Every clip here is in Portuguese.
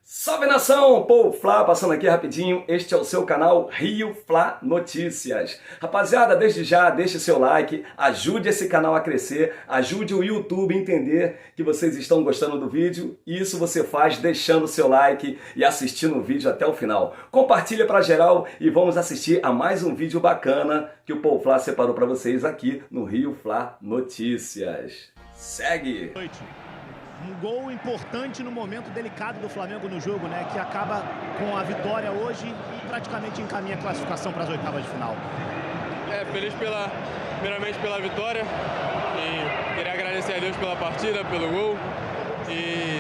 Salve nação, Paul Fla passando aqui rapidinho, este é o seu canal Rio Fla Notícias. Rapaziada, desde já, deixe seu like, ajude esse canal a crescer, ajude o YouTube a entender que vocês estão gostando do vídeo. E isso você faz deixando seu like e assistindo o vídeo até o final. Compartilha pra geral e vamos assistir a mais um vídeo bacana que o Paul Fla separou pra vocês aqui no Rio Fla Notícias. Segue! Um gol importante no momento delicado do Flamengo no jogo, né? Que acaba com a vitória hoje e praticamente encaminha a classificação para as oitavas de final. Feliz primeiramente pela vitória e queria agradecer a Deus pela partida, pelo gol. E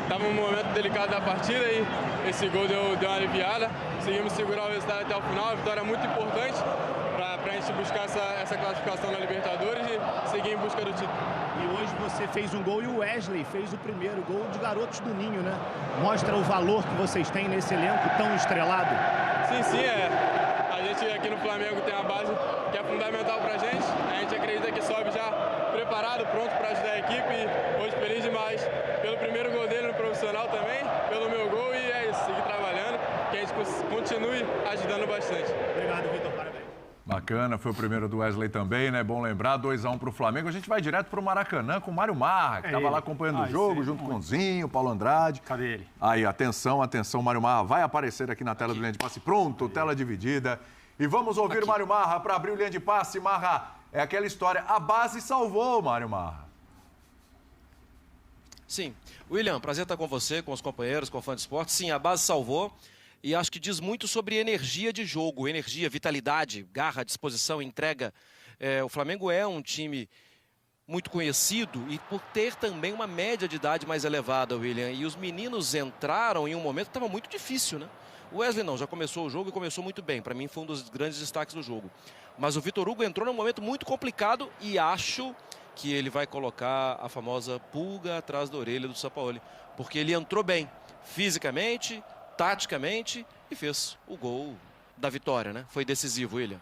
estava um momento delicado da partida e esse gol deu uma aliviada. Conseguimos segurar o resultado até o final, a vitória é muito importante para a gente buscar essa classificação na Libertadores e seguir em busca do título. E hoje você fez um gol e o Wesley fez o primeiro gol de garotos do Ninho, né? Mostra o valor que vocês têm nesse elenco tão estrelado. Sim, A gente aqui no Flamengo tem uma base que é fundamental pra gente. A gente acredita que sobe já preparado, pronto para ajudar a equipe. E hoje feliz demais pelo primeiro gol dele no profissional também, pelo meu gol e é isso, seguir trabalhando, que a gente continue ajudando bastante. Obrigado, Vitor, parabéns. Bacana, foi o primeiro do Wesley também, né? Bom lembrar, 2-1 para o Flamengo. A gente vai direto para o Maracanã com o Mário Marra, que estava lá acompanhando o jogo, junto com o Zinho, Paulo Andrade. Cadê ele? Aí, atenção, Mário Marra vai aparecer aqui na tela do Linha de Passe. Pronto, tela dividida. E vamos ouvir o Mário Marra para abrir o Linha de Passe. Marra, é aquela história, a base salvou o Mário Marra. Sim. William, prazer estar com você, com os companheiros, com o Fã de Esporte. Sim, a base salvou. E acho que diz muito sobre energia de jogo, energia, vitalidade, garra, disposição, entrega. O Flamengo é um time muito conhecido e por ter também uma média de idade mais elevada, William. E os meninos entraram em um momento que estava muito difícil, né? O Wesley não, já começou o jogo e começou muito bem. Para mim foi um dos grandes destaques do jogo. Mas o Vitor Hugo entrou num momento muito complicado e acho que ele vai colocar a famosa pulga atrás da orelha do Sampaoli. Porque ele entrou bem, fisicamente, taticamente, e fez o gol da vitória, né? Foi decisivo, William.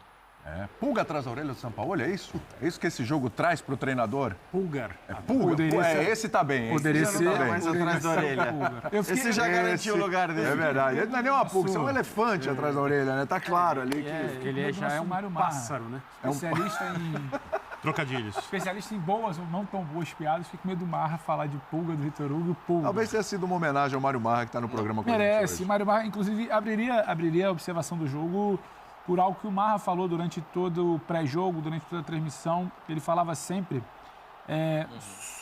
Pulga atrás da orelha do Sampaoli, é isso? É isso que esse jogo traz pro treinador? Pulgar. Pulga. Esse tá bem. Poderia ser mais atrás da orelha. Esse já garantiu o lugar dele. É verdade. Ele não é nem uma pulga, isso é um elefante atrás da orelha, né? Tá claro ali que... Ele já é um Mário Marra. pássaro, né? Especialista em... Trocadilhos. Especialista em boas ou não tão boas piadas. Fico com medo do Marra falar de pulga do Vitor Hugo e pulga. Talvez tenha sido uma homenagem ao Mário Marra que está no programa com a gente Merece. hoje. Mário Marra, inclusive, abriria a observação do jogo por algo que o Marra falou durante todo o pré-jogo, durante toda a transmissão. Ele falava sempre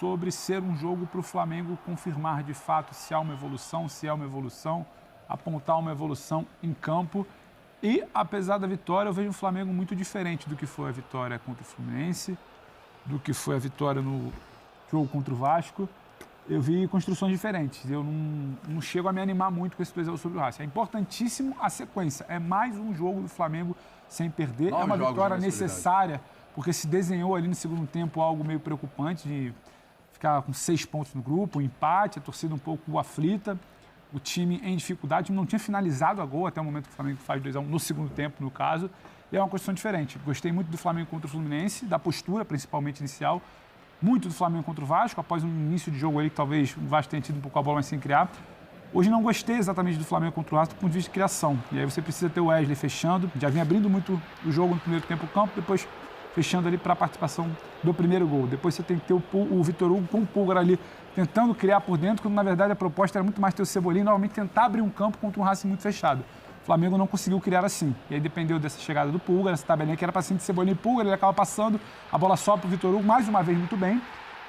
sobre ser um jogo para o Flamengo confirmar de fato se há uma evolução, apontar uma evolução em campo. E, apesar da vitória, eu vejo um Flamengo muito diferente do que foi a vitória contra o Fluminense, do que foi a vitória no jogo contra o Vasco. Eu vi construções diferentes. Eu não chego a me animar muito com esse 2-0 sobre o Racing. É importantíssimo a sequência. É mais um jogo do Flamengo sem perder. É uma vitória necessária, porque se desenhou ali no segundo tempo algo meio preocupante de ficar com 6 pontos no grupo, um empate, a torcida um pouco aflita. O time em dificuldade, o time não tinha finalizado a gol até o momento que o Flamengo faz 2-1 no segundo tempo, no caso. E é uma questão diferente. Gostei muito do Flamengo contra o Fluminense, da postura, principalmente inicial. Muito do Flamengo contra o Vasco, após um início de jogo aí que talvez o Vasco tenha tido um pouco a bola, mas sem criar. Hoje não gostei exatamente do Flamengo contra o Vasco do ponto de vista de criação. E aí você precisa ter o Wesley fechando, já vinha abrindo muito o jogo no primeiro tempo do campo, depois fechando ali para a participação do primeiro gol. Depois você tem que ter o Vitor Hugo com o Pulgar ali tentando criar por dentro, quando na verdade a proposta era muito mais ter o Cebolinha e novamente tentar abrir um campo contra um Racing muito fechado. O Flamengo não conseguiu criar assim. E aí dependeu dessa chegada do Pulgar, essa tabelinha que era para cima de Cebolinha e Pulgar, ele acaba passando, a bola sobe para o Vitor Hugo, mais uma vez muito bem.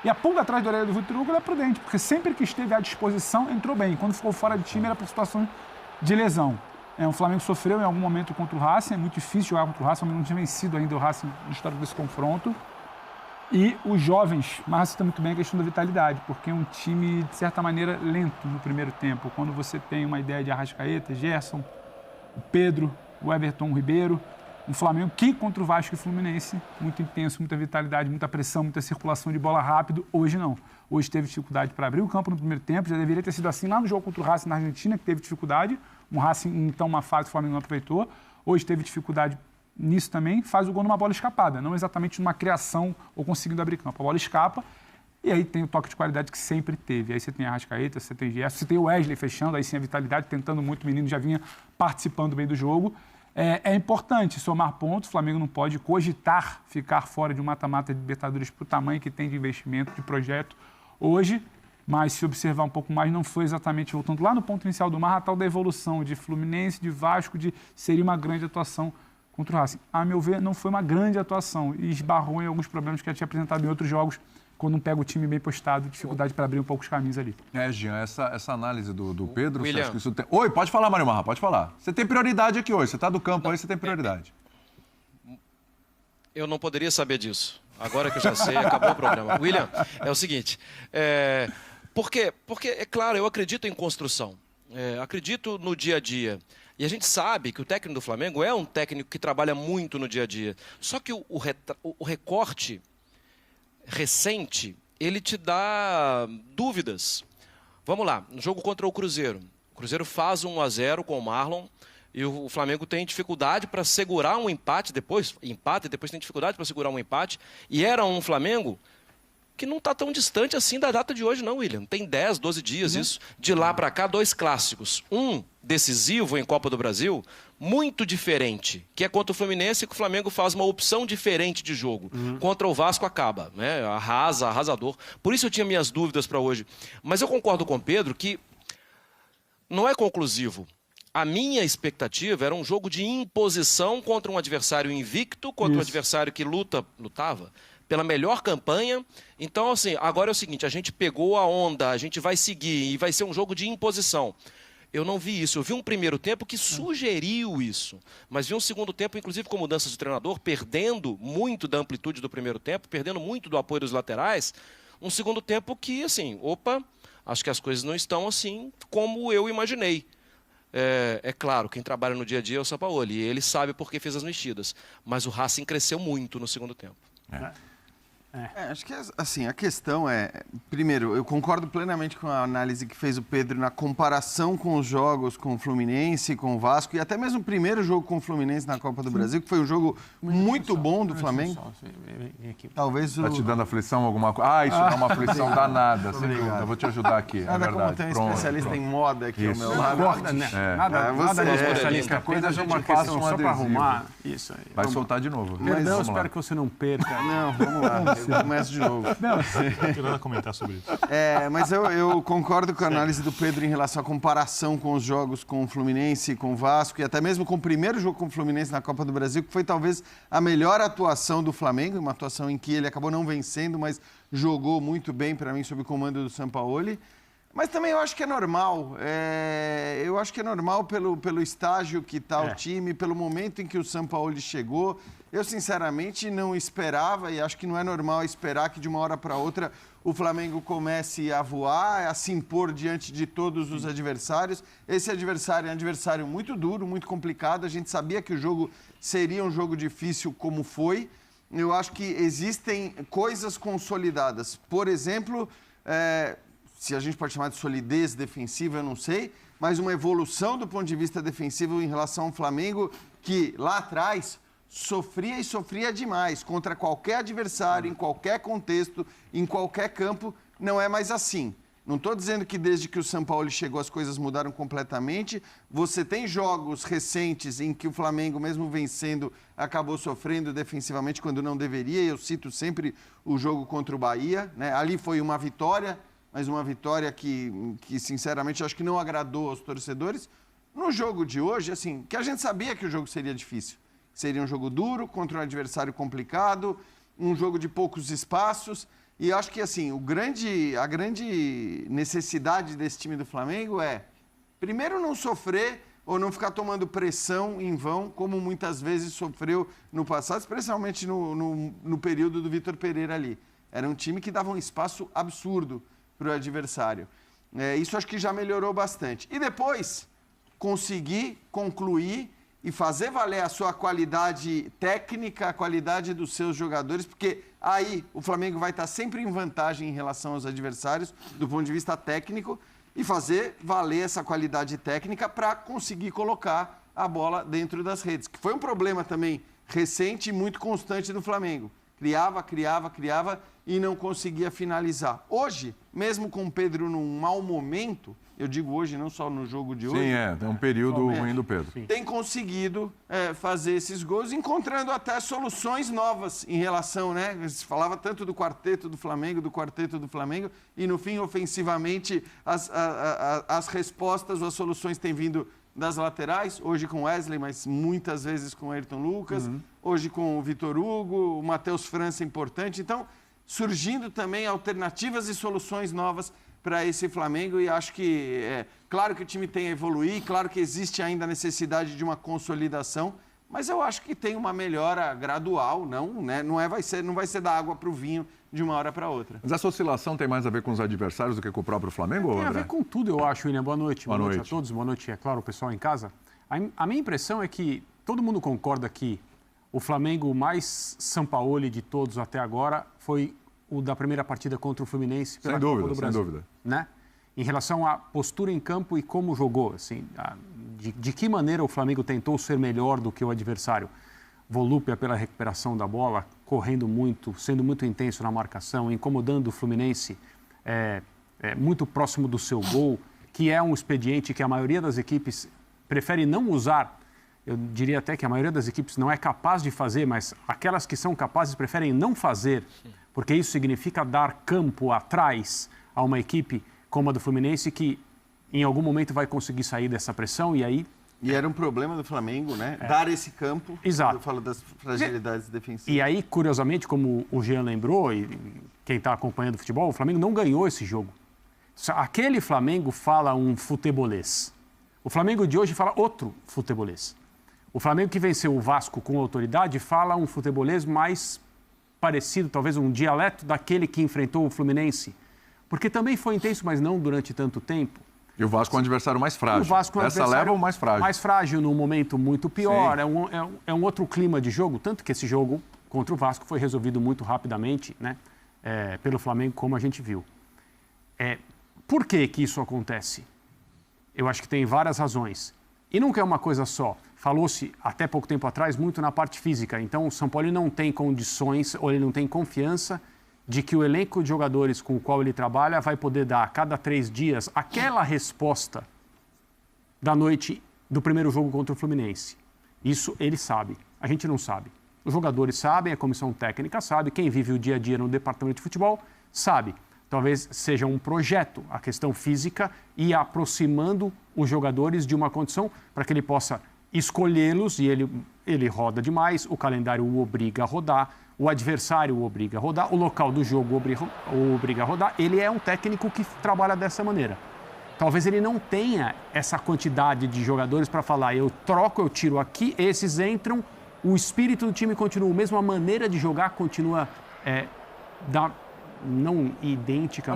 E a pulga atrás da orelha do Vitor Hugo é prudente, porque sempre que esteve à disposição, entrou bem. Quando ficou fora de time, era por situação de lesão. O Flamengo sofreu em algum momento contra o Racing, é muito difícil jogar contra o Racing, o Flamengo não tinha vencido ainda o Racing no histórico desse confronto. E os jovens, mas está muito bem a questão da vitalidade, porque é um time, de certa maneira, lento no primeiro tempo. Quando você tem uma ideia de Arrascaeta, Gerson, o Pedro, o Everton, o Ribeiro, um Flamengo que contra o Vasco e o Fluminense, muito intenso, muita vitalidade, muita pressão, muita circulação de bola rápido. Hoje não. Hoje teve dificuldade para abrir o campo no primeiro tempo, já deveria ter sido assim lá no jogo contra o Racing na Argentina, que teve dificuldade. Um Racing, então, uma fase o Flamengo não aproveitou. Hoje teve dificuldade nisso também, faz o gol numa bola escapada, não exatamente numa criação ou conseguindo abrir campo. A bola escapa E aí tem o toque de qualidade que sempre teve. Aí você tem a Arrascaeta, você tem Gerson, você tem o Wesley fechando, aí sim a vitalidade, tentando muito, o menino já vinha participando bem do jogo. É importante somar pontos, o Flamengo não pode cogitar ficar fora de um mata-mata de Libertadores para o tamanho que tem de investimento, de projeto hoje, mas se observar um pouco mais, não foi exatamente, voltando lá no ponto inicial do Marra, a tal da evolução de Fluminense, de Vasco, de seria uma grande atuação contra o Racing. A meu ver, não foi uma grande atuação e esbarrou em alguns problemas que já tinha apresentado em outros jogos, quando não pega o time bem postado, dificuldade para abrir um pouco os caminhos ali. Jean, essa análise do Pedro, William. você acha que isso tem... Oi, pode falar, Mário Marra, pode falar. Você tem prioridade aqui hoje, você está do campo aí, você tem prioridade. Eu não poderia saber disso. Agora que eu já sei, acabou o programa. William, é o seguinte, porque é claro, eu acredito em construção, acredito no dia a dia. E a gente sabe que o técnico do Flamengo é um técnico que trabalha muito no dia a dia. Só que o recorte recente, ele te dá dúvidas. Vamos lá, no jogo contra o Cruzeiro. O Cruzeiro faz 1-0 com o Marlon e o Flamengo tem dificuldade para segurar um empate, depois tem dificuldade para segurar um empate. E era um Flamengo que não está tão distante assim da data de hoje não, William. Tem 10, 12 dias isso. De lá para cá, 2 clássicos. Um decisivo em Copa do Brasil, muito diferente, que é contra o Fluminense, que o Flamengo faz uma opção diferente de jogo. Contra o Vasco acaba, né? Arrasador. Por isso eu tinha minhas dúvidas para hoje. Mas eu concordo com o Pedro que não é conclusivo. A minha expectativa era um jogo de imposição contra um adversário invicto, contra um adversário que lutava pela melhor campanha. Então, assim, agora é o seguinte, a gente pegou a onda, a gente vai seguir e vai ser um jogo de imposição. Eu não vi isso. Eu vi um primeiro tempo que sugeriu isso, mas vi um segundo tempo, inclusive com mudanças de treinador, perdendo muito da amplitude do primeiro tempo, perdendo muito do apoio dos laterais. Um segundo tempo que, assim, acho que as coisas não estão assim como eu imaginei. É claro, quem trabalha no dia a dia é o Sampaoli, e ele sabe por que fez as mexidas. Mas o Racing cresceu muito no segundo tempo. Acho que assim, a questão primeiro, eu concordo plenamente com a análise que fez o Pedro na comparação com os jogos com o Fluminense, com o Vasco, e até mesmo o primeiro jogo com o Fluminense na Copa do Brasil, que foi um jogo muito bom do Flamengo. Talvez Tá te dando aflição alguma coisa? Isso dá uma aflição danada, sem dúvida. Eu vou te ajudar aqui, Nada como ter um especialista em moda aqui ao meu lado. Nada de especialista. A coisa a gente uma passa questão um só para adesivo. arrumar. Isso aí. Vai soltar de novo. Perdão, Vamos lá. espero que você não perca. Não, vamos lá. Eu começo de novo. Não quero nada comentar sobre isso. Mas eu concordo com a análise do Pedro em relação à comparação com os jogos com o Fluminense, com o Vasco e até mesmo com o primeiro jogo com o Fluminense na Copa do Brasil, que foi talvez a melhor atuação do Flamengo, uma atuação em que ele acabou não vencendo, mas jogou muito bem para mim sob o comando do Sampaoli. Mas também eu acho que é normal. Eu acho que é normal pelo estágio que está o time, pelo momento em que o Sampaoli chegou. Eu, sinceramente, não esperava, e acho que não é normal esperar que de uma hora para outra o Flamengo comece a voar, a se impor diante de todos os adversários. Esse adversário é um adversário muito duro, muito complicado. A gente sabia que o jogo seria um jogo difícil como foi. Eu acho que existem coisas consolidadas. Por exemplo, se a gente pode chamar de solidez defensiva, eu não sei, mas uma evolução do ponto de vista defensivo em relação ao Flamengo, que lá atrás sofria demais contra qualquer adversário, em qualquer contexto, em qualquer campo. Não é mais assim. Não estou dizendo que desde que o Sampaoli chegou as coisas mudaram completamente. Você tem jogos recentes em que o Flamengo, mesmo vencendo, acabou sofrendo defensivamente quando não deveria. Eu cito sempre o jogo contra o Bahia, né? Ali foi uma vitória, mas uma vitória que sinceramente, acho que não agradou aos torcedores. No jogo de hoje, assim, que a gente sabia que o jogo seria difícil. Seria um jogo duro, contra um adversário complicado, um jogo de poucos espaços. E acho que assim, a grande necessidade desse time do Flamengo é, primeiro, não sofrer ou não ficar tomando pressão em vão, como muitas vezes sofreu no passado, especialmente no período do Vitor Pereira ali. Era um time que dava um espaço absurdo para o adversário. Isso acho que já melhorou bastante. E depois, conseguir concluir e fazer valer a sua qualidade técnica, a qualidade dos seus jogadores, porque aí o Flamengo vai estar sempre em vantagem em relação aos adversários, do ponto de vista técnico, e fazer valer essa qualidade técnica para conseguir colocar a bola dentro das redes, que foi um problema também recente e muito constante do Flamengo. criava e não conseguia finalizar. Hoje, mesmo com o Pedro num mau momento, eu digo hoje, não só no jogo de hoje. Sim, tem um período ruim do Pedro. Tem conseguido fazer esses gols, encontrando até soluções novas em relação, né? Se falava tanto do quarteto do Flamengo, e no fim, ofensivamente, as respostas ou as soluções têm vindo das laterais, hoje com Wesley, mas muitas vezes com Ayrton Lucas, hoje com o Vitor Hugo, o Matheus França importante. Então, surgindo também alternativas e soluções novas para esse Flamengo, e acho que, claro que o time tem a evoluir, claro que existe ainda a necessidade de uma consolidação, mas eu acho que tem uma melhora gradual, não vai ser da água para o vinho de uma hora para outra. Mas essa oscilação tem mais a ver com os adversários do que com o próprio Flamengo, Tem André? a ver com tudo, eu acho, William. Boa noite. Boa noite a todos. Boa noite, é claro, o pessoal em casa. A minha impressão é que todo mundo concorda que o Flamengo mais sampaoli de todos até agora foi o da primeira partida contra o Fluminense pela Copa do Brasil. Sem dúvida. Né? Em relação à postura em campo e como jogou, assim, de que maneira o Flamengo tentou ser melhor do que o adversário. Volúpia pela recuperação da bola, correndo muito, sendo muito intenso na marcação, incomodando o Fluminense muito próximo do seu gol, que é um expediente que a maioria das equipes prefere não usar. Eu diria até que a maioria das equipes não é capaz de fazer, mas aquelas que são capazes preferem não fazer, porque isso significa dar campo atrás a uma equipe como a do Fluminense, que em algum momento vai conseguir sair dessa pressão e aí... E era um problema do Flamengo, né? Dar esse campo. Exato. Eu falo das fragilidades defensivas. E aí, curiosamente, como o Jean lembrou, e quem está acompanhando o futebol, o Flamengo não ganhou esse jogo. Aquele Flamengo fala um futebolês. O Flamengo de hoje fala outro futebolês. O Flamengo que venceu o Vasco com autoridade fala um futebolês mais parecido, talvez um dialeto daquele que enfrentou o Fluminense. Porque também foi intenso, mas não durante tanto tempo. E o Vasco é um adversário mais frágil. O Vasco é um Essa leva o mais frágil. Mais frágil, num momento muito pior. É um outro clima de jogo. Tanto que esse jogo contra o Vasco foi resolvido muito rapidamente, né? Pelo Flamengo, como a gente viu. Por que isso acontece? Eu acho que tem várias razões. E nunca é uma coisa só. Falou-se, até pouco tempo atrás, muito na parte física. Então, o São Paulo não tem condições, ou ele não tem confiança de que o elenco de jogadores com o qual ele trabalha vai poder dar a cada 3 dias aquela resposta da noite do primeiro jogo contra o Fluminense. Isso ele sabe, a gente não sabe. Os jogadores sabem, a comissão técnica sabe, quem vive o dia a dia no departamento de futebol sabe. Talvez seja um projeto, a questão física, e aproximando os jogadores de uma condição para que ele possa escolhê-los, e ele roda demais, o calendário o obriga a rodar, o adversário o obriga a rodar, o local do jogo o obriga a rodar. Ele é um técnico que trabalha dessa maneira. Talvez ele não tenha essa quantidade de jogadores para falar, eu troco, eu tiro aqui, esses entram, o espírito do time continua, mesmo a maneira de jogar continua não idêntica,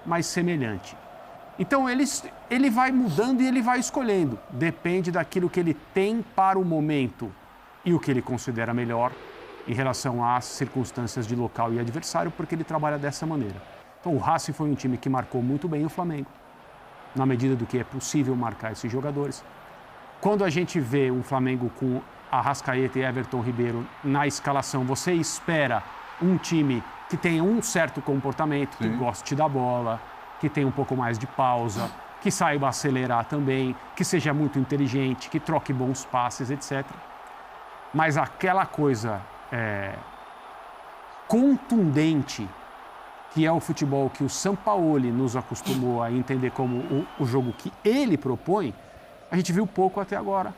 mas semelhante. Então ele vai mudando e ele vai escolhendo. Depende daquilo que ele tem para o momento e o que ele considera melhor em relação às circunstâncias de local e adversário, porque ele trabalha dessa maneira. Então o Racing foi um time que marcou muito bem o Flamengo, na medida do que é possível marcar esses jogadores. Quando a gente vê um Flamengo com Arrascaeta e Everton Ribeiro na escalação, você espera um time que tenha um certo comportamento, que goste da bola, que tenha um pouco mais de pausa, que saiba acelerar também, que seja muito inteligente, que troque bons passes, etc. Mas aquela coisa contundente, que é o futebol que o Sampaoli nos acostumou a entender como o jogo que ele propõe, a gente viu pouco até agora.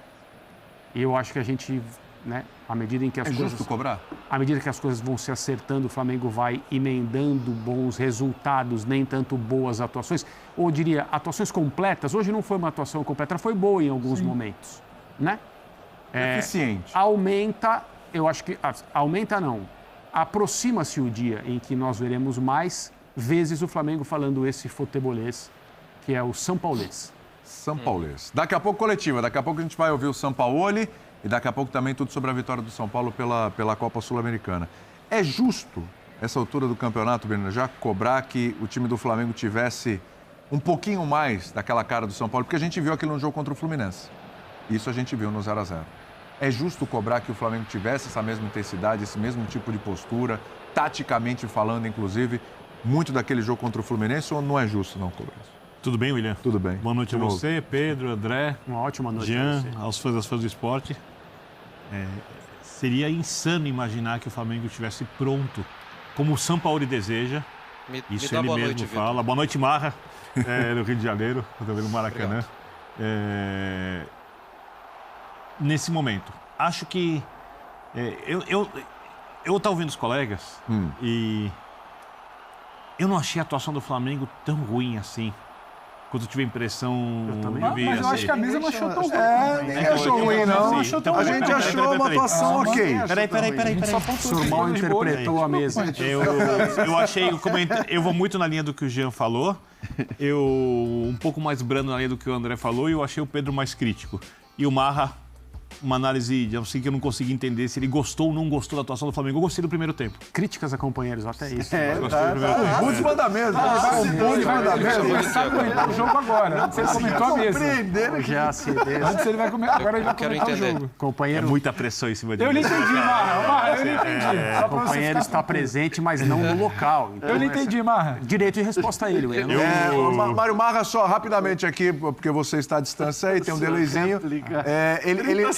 E eu acho que a gente, né, à medida em que as coisas... justo cobrar? À medida que as coisas vão se acertando, o Flamengo vai emendando bons resultados, nem tanto boas atuações. Ou diria, atuações completas. Hoje não foi uma atuação completa, ela foi boa em alguns momentos, né? Eficiente. Aumenta, eu acho que... Aumenta não. Aproxima-se o dia em que nós veremos mais vezes o Flamengo falando esse futebolês, que é o Sampaolês. Sampaolês. Daqui a pouco coletiva, daqui a pouco a gente vai ouvir o Sampaoli e daqui a pouco também tudo sobre a vitória do São Paulo pela Copa Sul-Americana. É justo, essa altura do campeonato, Bernardo, já cobrar que o time do Flamengo tivesse um pouquinho mais daquela cara do São Paulo? Porque a gente viu aquilo no jogo contra o Fluminense. Isso a gente viu no 0-0. É justo cobrar que o Flamengo tivesse essa mesma intensidade, esse mesmo tipo de postura, taticamente falando, inclusive, muito daquele jogo contra o Fluminense, ou não é justo não cobrar isso? Tudo bem, William? Tudo bem. Boa noite a você, Pedro, André. Uma ótima noite Jean, a você. aos fãs das fãs do esporte. Seria insano imaginar que o Flamengo estivesse pronto, como o Sampaoli deseja. Isso ele mesmo noite, fala. Vitor. Boa noite, Marra, no Rio de Janeiro, no Maracanã. Nesse momento, acho que eu estava ouvindo os colegas e eu não achei a atuação do Flamengo tão ruim assim. Quando eu tive a impressão de ver Mas eu acho assim. que a mesa não achou tão ruim. Ninguém achou ruim, não. A gente achou uma atuação ok. Peraí. O Surmal interpretou a mesa. Eu achei, eu vou muito na linha do que o Jean falou, eu um pouco mais brando na linha do que o André falou, e eu achei o Pedro mais crítico. E o Marra, uma análise assim, que eu não consegui entender se ele gostou ou não gostou da atuação do Flamengo. Eu gostei do primeiro tempo. Críticas a companheiros, até isso. Muitos mandamentos. Ele vai começar a comentar o jogo agora. Antes ele comentou a mesa. Já se deixa. Antes ele vai comentar, agora ele vai quero comentar o entender. jogo. É Companheiro, muita pressão em cima de Eu não mim. entendi, Marra. Eu não entendi. Só pra o você companheiro ficar está presente, mas não no local. Então, Eu não entendi, Marra. Direito de resposta a ele, William. Mário Marra, só rapidamente aqui, porque você está à distância aí, tem um delayzinho.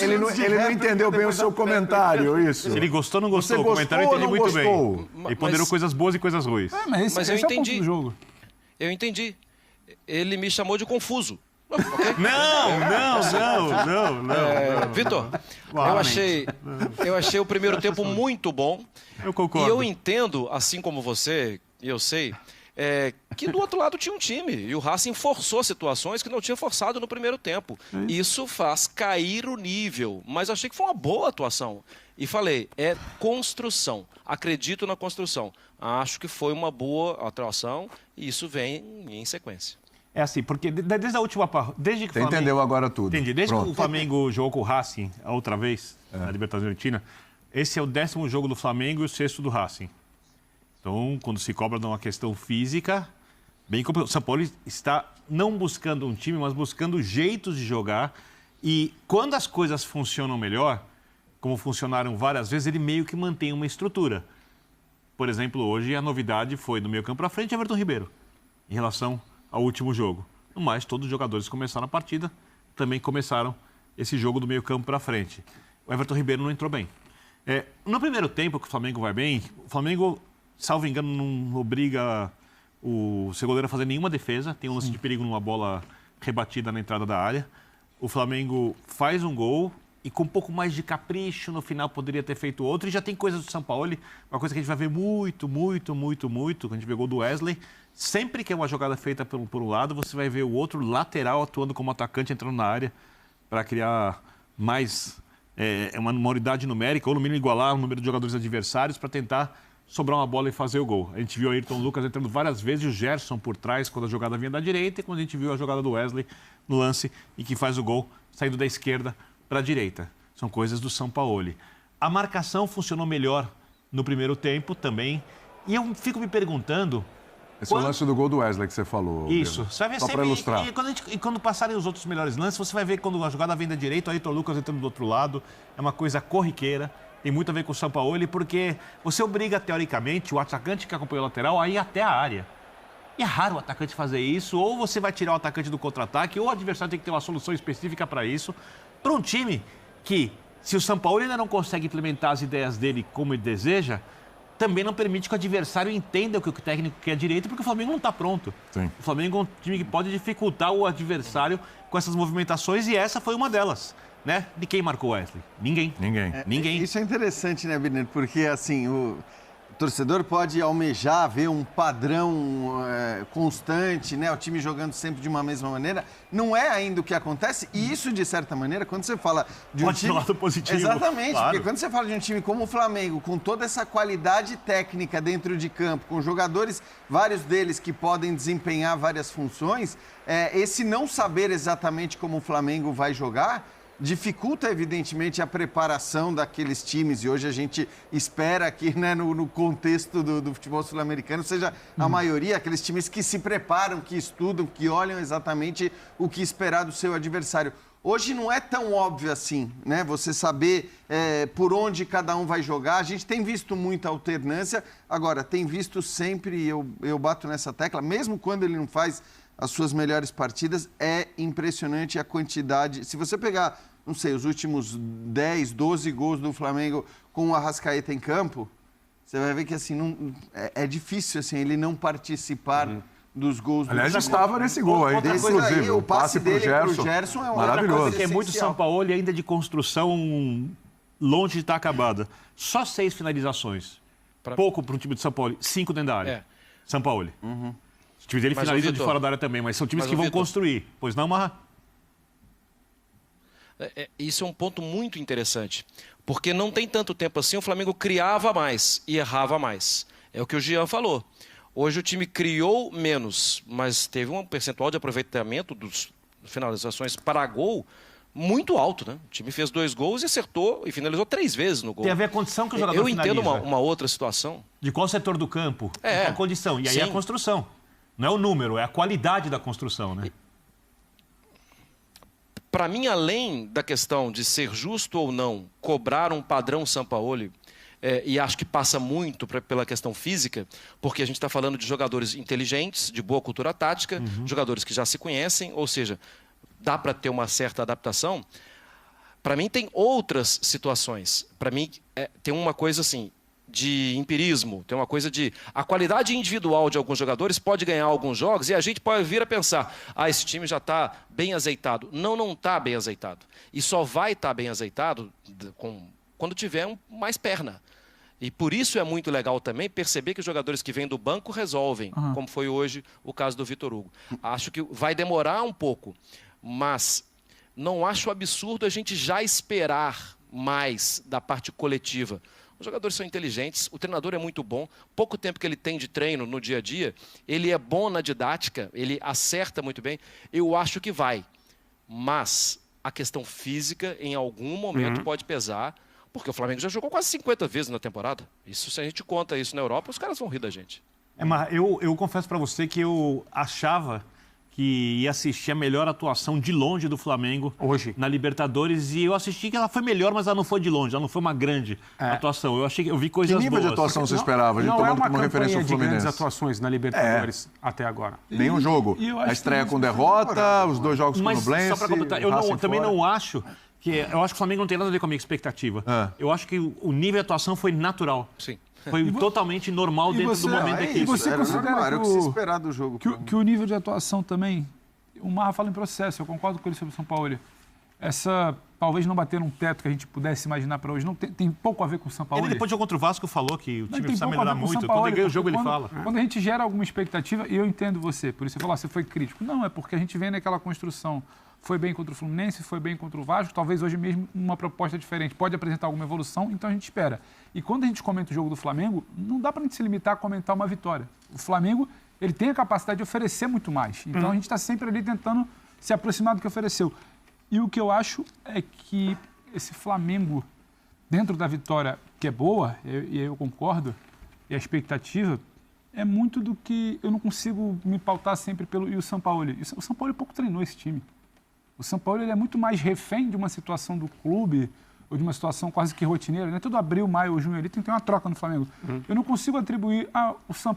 Ele não entendeu bem o seu comentário, isso. Se ele gostou ou não gostou, Você o comentário eu gostou ou entendi não muito gostou? bem. Ele ponderou coisas boas e coisas ruins. Mas Mas eu esse é o ponto entendi. do jogo. Eu entendi. Ele me chamou de confuso. Ok? Não. Vitor, eu achei o primeiro tempo muito bom. Eu concordo. E eu entendo, assim como você, e eu sei, que do outro lado tinha um time. E o Racing forçou situações que não tinha forçado no primeiro tempo. Isso faz cair o nível. Mas eu achei que foi uma boa atuação. E falei, é construção. Acredito na construção. Acho que foi uma boa atuação e isso vem em sequência. É assim, porque desde a última... Desde que o Você Flamengo... entendeu agora tudo. Entendi. Desde Pronto. que o Flamengo jogou com o Racing a outra vez, na Libertadores Argentina, esse é o 10º jogo do Flamengo e o 6º do Racing. Então, quando se cobra de uma questão física, bem complicado. O São Paulo está não buscando um time, mas buscando jeitos de jogar. E quando as coisas funcionam melhor, como funcionaram várias vezes, ele meio que mantém uma estrutura. Por exemplo, hoje a novidade foi no meio campo para frente Everton Ribeiro, em relação ao último jogo. No mais, todos os jogadores que começaram a partida também começaram esse jogo do meio campo para frente. O Everton Ribeiro não entrou bem. No primeiro tempo que o Flamengo vai bem, o Flamengo, salvo engano, não obriga o seu goleiro a fazer nenhuma defesa. Tem um lance de perigo numa bola rebatida na entrada da área. O Flamengo faz um gol e com um pouco mais de capricho no final poderia ter feito outro. E já tem coisas do Sampaoli, uma coisa que a gente vai ver muito, quando a gente vê o gol do Wesley. Sempre que é uma jogada feita por um lado, você vai ver o outro lateral atuando como atacante, entrando na área para criar mais uma unidade numérica, ou no mínimo igualar o número de jogadores adversários para tentar sobrar uma bola e fazer o gol. A gente viu o Ayrton Lucas entrando várias vezes, o Gerson por trás quando a jogada vinha da direita, e quando a gente viu a jogada do Wesley no lance e que faz o gol saindo da esquerda para a direita. São coisas do Sampaoli. A marcação funcionou melhor no primeiro tempo também. E eu fico me perguntando... Esse é o lance do gol do Wesley que você falou. Isso. Pedro. Você vai ver só sempre... para ilustrar. E quando passarem os outros melhores lances, você vai ver quando a jogada vem da direita, o Ayrton Lucas entrando do outro lado. É uma coisa corriqueira. Tem muito a ver com o Sampaoli, porque você obriga, teoricamente, o atacante que acompanha o lateral a ir até a área. E é raro o atacante fazer isso. Ou você vai tirar o atacante do contra-ataque, ou o adversário tem que ter uma solução específica para isso. Para um time que, se o Sampaoli ainda não consegue implementar as ideias dele como ele deseja, também não permite que o adversário entenda o que o técnico quer direito, porque o Flamengo não está pronto. Sim. O Flamengo é um time que pode dificultar o adversário com essas movimentações, e essa foi uma delas. Né? De quem marcou o Wesley? Ninguém. Ninguém. Isso é interessante, né, Birner? Porque, assim, o torcedor pode almejar ver um padrão constante, né? O time jogando sempre de uma mesma maneira. Não é ainda o que acontece. E isso, de certa maneira, quando você fala de um pode time... ter lado positivo. Exatamente. Claro. Porque quando você fala de um time como o Flamengo, com toda essa qualidade técnica dentro de campo, com jogadores, vários deles que podem desempenhar várias funções, esse não saber exatamente como o Flamengo vai jogar dificulta, evidentemente, a preparação daqueles times. E hoje a gente espera que, né, no contexto do futebol sul-americano, seja a maioria, aqueles times que se preparam, que estudam, que olham exatamente o que esperar do seu adversário. Hoje não é tão óbvio assim, né? Você saber por onde cada um vai jogar. A gente tem visto muita alternância. Agora, tem visto sempre, eu bato nessa tecla, mesmo quando ele não faz as suas melhores partidas, é impressionante a quantidade. Se você pegar, não sei, os últimos 10, 12 gols do Flamengo com o Arrascaeta em campo, você vai ver que assim, é difícil assim, ele não participar dos gols do Aliás, estava nesse gol aí, inclusive. O passe dele pro Gerson é maravilhoso. Que é muito Sampaoli ainda de construção longe de estar acabada. Só 6 finalizações. Pouco para um time de São Paulo. 5 dentro da área. Sampaoli. Os times dele finalizam de fora da área também, mas são times que vão construir. Pois não, Marra? Isso é um ponto muito interessante. Porque não tem tanto tempo assim, o Flamengo criava mais e errava mais. É o que o Jean falou. Hoje o time criou menos, mas teve um percentual de aproveitamento das finalizações para gol muito alto, né? O time fez 2 gols e acertou e finalizou 3 vezes no gol. Tem a ver com a condição que o jogador finaliza. Eu entendo uma outra situação. De qual setor do campo, a condição. E aí é a construção. Não é o número, é a qualidade da construção, né? Para mim, além da questão de ser justo ou não cobrar um padrão Sampaoli, e acho que passa muito pela questão física, porque a gente está falando de jogadores inteligentes, de boa cultura tática, jogadores que já se conhecem, ou seja, dá para ter uma certa adaptação. Para mim tem outras situações. Para mim tem uma coisa assim, de empirismo, tem uma coisa de... A qualidade individual de alguns jogadores pode ganhar alguns jogos e a gente pode vir a pensar, esse time já está bem azeitado. Não está bem azeitado. E só vai estar bem azeitado quando tiver mais perna. E por isso é muito legal também perceber que os jogadores que vêm do banco resolvem, como foi hoje o caso do Vitor Hugo. Acho que vai demorar um pouco, mas não acho absurdo a gente já esperar mais da parte coletiva. Os jogadores são inteligentes, o treinador é muito bom, pouco tempo que ele tem de treino no dia a dia, ele é bom na didática, ele acerta muito bem, eu acho que vai. Mas a questão física, em algum momento, pode pesar, porque o Flamengo já jogou quase 50 vezes na temporada. Isso, se a gente conta isso na Europa, os caras vão rir da gente. Mas eu confesso para você que eu achava que ia assistir a melhor atuação de longe do Flamengo hoje na Libertadores, e eu assisti que ela foi melhor, mas ela não foi de longe, ela não foi uma grande atuação. Eu vi coisas boas. Que nível de atuação você esperava? A gente tomando como referência o Fluminense. Não é uma campanha de grandes atuações na Libertadores até agora. Nenhum jogo. A estreia com derrota, os 2 jogos com o Nublense. Só para completar, eu também não acho que... Eu acho que o Flamengo não tem nada a ver com a minha expectativa. Eu acho que o nível de atuação foi natural. Sim. Foi totalmente normal dentro do momento da equipe. E você considera que se esperar do jogo. Que o nível de atuação também... O Marra fala em processo, eu concordo com ele sobre o São Paulo. Essa, talvez não bater um teto que a gente pudesse imaginar para hoje, não tem pouco a ver com o São Paulo. Ele depois do jogo contra o Vasco falou que o time precisa melhorar muito. Quando ele ganha o jogo, ele fala. Quando a gente gera alguma expectativa, e eu entendo você, por isso você falou, você foi crítico. Não, é porque a gente vem naquela construção. Foi bem contra o Fluminense, foi bem contra o Vasco, talvez hoje mesmo uma proposta diferente. Pode apresentar alguma evolução, então a gente espera. E quando a gente comenta o jogo do Flamengo, não dá para a gente se limitar a comentar uma vitória. O Flamengo... ele tem a capacidade de oferecer muito mais. Então, a gente está sempre ali tentando se aproximar do que ofereceu. E o que eu acho é que esse Flamengo, dentro da vitória, que é boa, e eu concordo, e a expectativa, é muito do que eu não consigo me pautar sempre pelo... E o São Paulo? O São Paulo pouco treinou esse time. O São Paulo ele é muito mais refém de uma situação do clube, ou de uma situação quase que rotineira. Não é todo abril, maio ou junho ali, tem que ter uma troca no Flamengo. Eu não consigo atribuir o São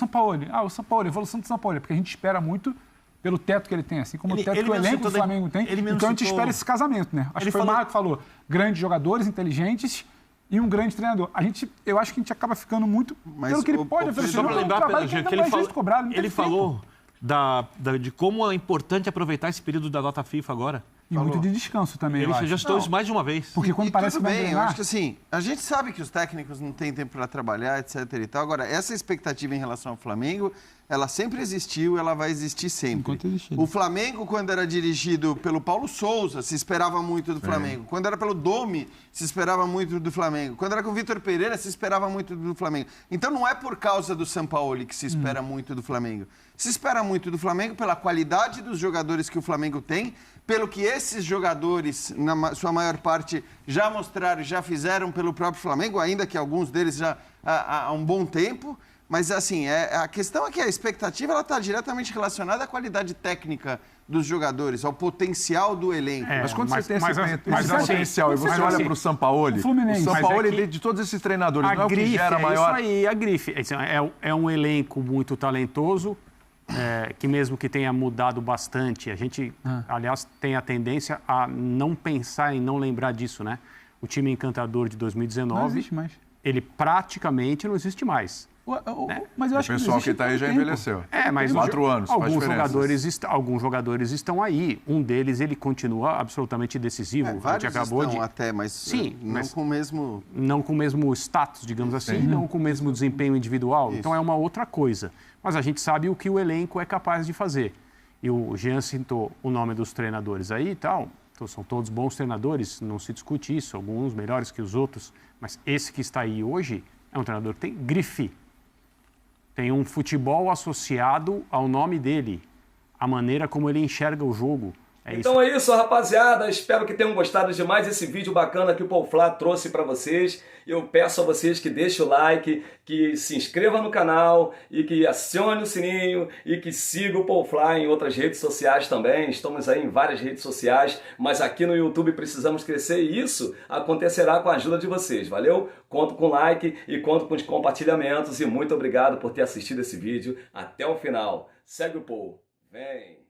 Paulo, a evolução do São Paulo, porque a gente espera muito pelo teto que ele tem, assim como o teto que o elenco do Flamengo tem. Então a gente espera esse casamento, né? Acho que foi o Marco que falou, grandes jogadores, inteligentes e um grande treinador. Eu acho que a gente acaba ficando muito pelo que ele pode oferecer. Só para lembrar, ele falou de como é importante aproveitar esse período da data FIFA agora. E muito de descanso também, ele sugeriu isso mais de uma vez. Porque quando parece tudo que bem, eu acho que assim, a gente sabe que os técnicos não têm tempo para trabalhar, etc e tal. Agora, essa expectativa em relação ao Flamengo, ela sempre existiu, ela vai existir sempre. O Flamengo, quando era dirigido pelo Paulo Souza, se esperava muito do Flamengo. Quando era pelo Domi, se esperava muito do Flamengo. Quando era com o Vitor Pereira, se esperava muito do Flamengo. Então não é por causa do Sampaoli que se espera muito do Flamengo. Se espera muito do Flamengo pela qualidade dos jogadores que o Flamengo tem, pelo que esses jogadores, na sua maior parte, já mostraram, já fizeram pelo próprio Flamengo, ainda que alguns deles já há um bom tempo. Mas, assim, a questão é que a expectativa está diretamente relacionada à qualidade técnica dos jogadores, ao potencial do elenco. Mas quando você tem esse assim, potencial e você olha para o Sampaoli, Fluminense, o Sampaoli, mas é que de todos esses treinadores, a não é o que grife, gera maior... Isso aí, a grife. É um elenco muito talentoso, que mesmo que tenha mudado bastante, a gente, aliás, tem a tendência a não pensar e não lembrar disso, né? O time encantador de 2019, Não existe mais. ele praticamente não existe mais. Mas eu acho O pessoal que está aí já tempo. envelheceu. Mas 4 anos, faz alguns jogadores estão aí. Um deles, ele continua absolutamente decisivo. A gente Vários acabou estão até, mas Sim, não mas com o mesmo... não com o mesmo status, digamos assim, não com o mesmo desempenho individual. Isso. Então é uma outra coisa. Mas a gente sabe o que o elenco é capaz de fazer. E o Jean citou o nome dos treinadores aí e tal. Então, são todos bons treinadores, não se discute isso, alguns melhores que os outros. Mas esse que está aí hoje é um treinador que tem grife. Tem um futebol associado ao nome dele, a maneira como ele enxerga o jogo. Então é isso, rapaziada. Espero que tenham gostado de mais esse vídeo bacana que o Paul Flá trouxe para vocês. Eu peço a vocês que deixem o like, que se inscrevam no canal e que acione o sininho e que siga o Paul Flá em outras redes sociais também. Estamos aí em várias redes sociais, mas aqui no YouTube precisamos crescer e isso acontecerá com a ajuda de vocês, valeu? Conto com like e conto com os compartilhamentos e muito obrigado por ter assistido esse vídeo até o final. Segue o Paul. Vem!